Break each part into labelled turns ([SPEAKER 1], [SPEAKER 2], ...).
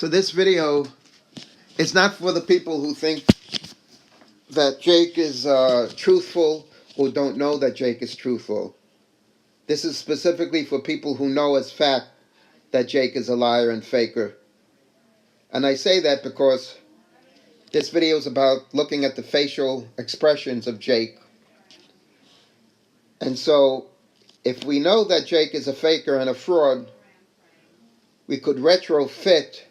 [SPEAKER 1] So this video is not for the people who think that Jake is truthful or don't know that Jake is truthful. This is specifically for people who know as fact that Jake is a liar and faker. And I say that because this video is about looking at the facial expressions of Jake. And so, if we know that Jake is a faker and a fraud, we could retrofit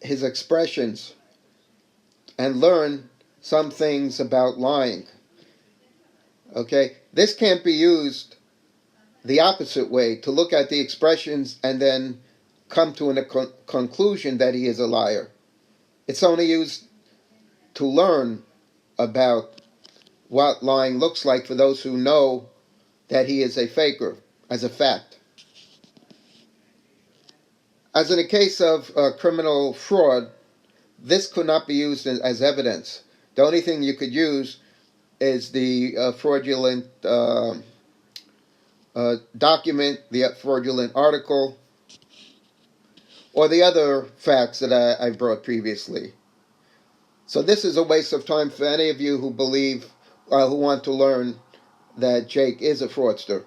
[SPEAKER 1] his expressions and learn some things about lying. Okay? This can't be used the opposite way, to look at the expressions and then come to a conclusion that he is a liar. It's only used to learn about what lying looks like for those who know that he is a faker, as a fact. As in a case of criminal fraud, this could not be used as evidence. The only thing you could use is the fraudulent document, the fraudulent article, or the other facts that I brought previously. So this is a waste of time for any of you who believe, who want to learn that Jake is a fraudster.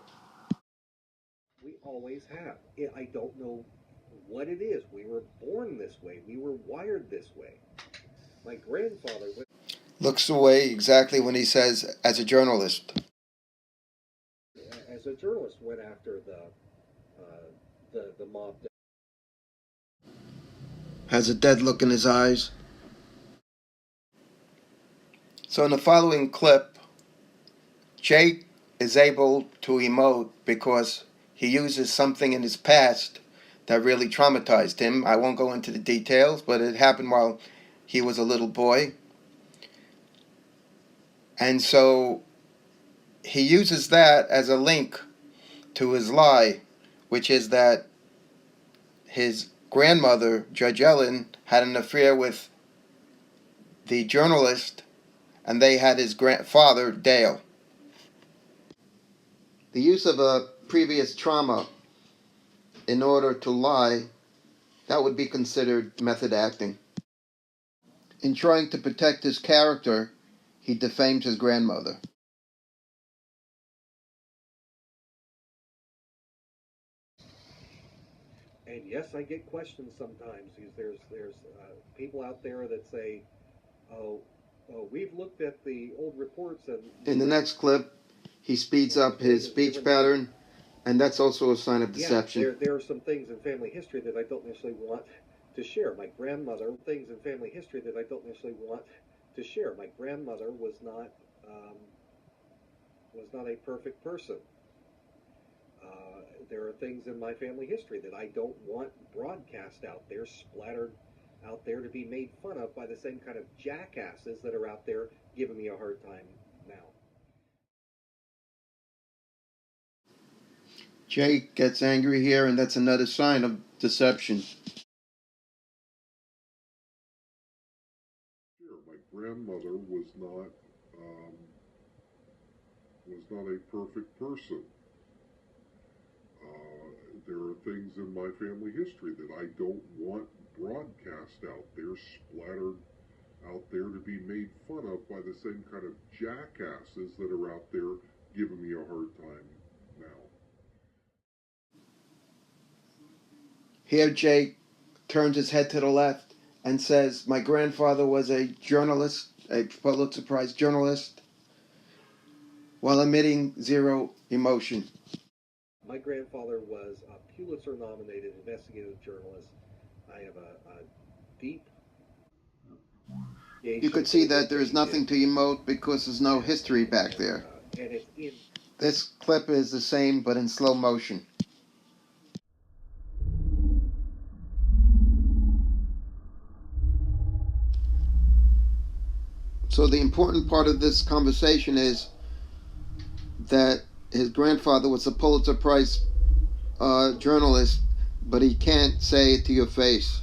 [SPEAKER 2] We always have. I don't know what it is. We were born this way. We were wired this way. My grandfather
[SPEAKER 1] looks away exactly when he says, as a journalist.
[SPEAKER 2] As a journalist, went after the mob.
[SPEAKER 1] Has a dead look in his eyes. So in the following clip, Jake is able to emote because he uses something in his past that really traumatized him. I won't go into the details, but it happened while he was a little boy. And so he uses that as a link to his lie, which is that his grandmother, Judge Ellen, had an affair with the journalist, and they had his grandfather, Dale. The use of a previous trauma in order to lie, that would be considered method acting. In trying to protect his character, he defamed his grandmother.
[SPEAKER 2] And yes, I get questions sometimes. There's people out there that say, "Oh, we've looked at the old reports and."
[SPEAKER 1] In the next clip, he speeds up his speech pattern, and that's also a sign of deception.
[SPEAKER 2] Yeah, there are some things in family history that I don't necessarily want to share. My grandmother, things in family history that I don't necessarily want to share. My grandmother was not a perfect person. There are things in my family history that I don't want broadcast out there, splattered out there to be made fun of by the same kind of jackasses that are out there giving me a hard time now.
[SPEAKER 1] Jake gets angry here, and that's another sign of deception.
[SPEAKER 3] My grandmother was not a perfect person. There are things in my family history that I don't want broadcast out there, splattered out there to be made fun of by the same kind of jackasses that are out there giving me a hard time now.
[SPEAKER 1] Here Jake turns his head to the left and says, my grandfather was a journalist, a Pulitzer Prize journalist, while emitting zero emotion.
[SPEAKER 2] My grandfather was a Pulitzer-nominated investigative journalist. I have a deep...
[SPEAKER 1] You could see that there is nothing to emote because there's no history back there.
[SPEAKER 2] And it's in...
[SPEAKER 1] This clip is the same, but in slow motion. So the important part of this conversation is that his grandfather was a Pulitzer Prize journalist, but he can't say it to your face.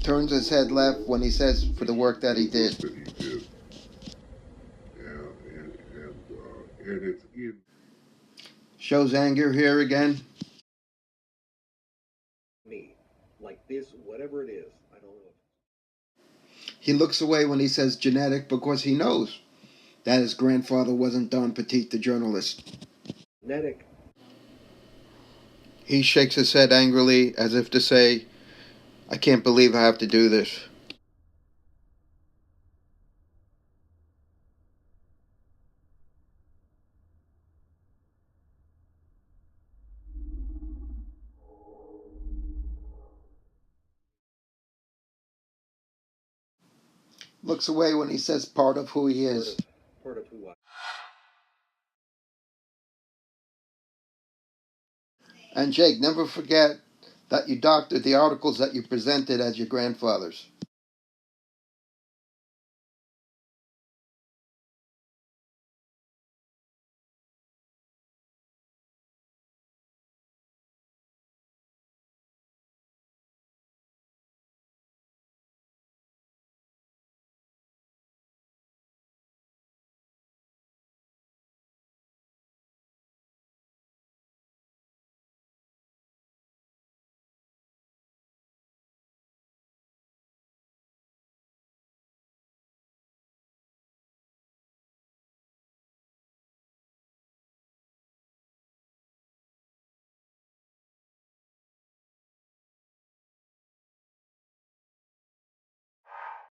[SPEAKER 1] Turns his head left when he says for the work that he did.
[SPEAKER 3] That he did. And it's in.
[SPEAKER 1] Shows anger here again.
[SPEAKER 2] Me. Like this, whatever it is. I don't know.
[SPEAKER 1] He looks away when he says genetic because he knows that his grandfather wasn't Don Petit, the journalist.
[SPEAKER 2] Genetic.
[SPEAKER 1] He shakes his head angrily as if to say, I can't believe I have to do this. Looks away when he says part of who he is.
[SPEAKER 2] Part of who I.
[SPEAKER 1] And Jake, never forget that you doctored the articles that you presented as your grandfather's.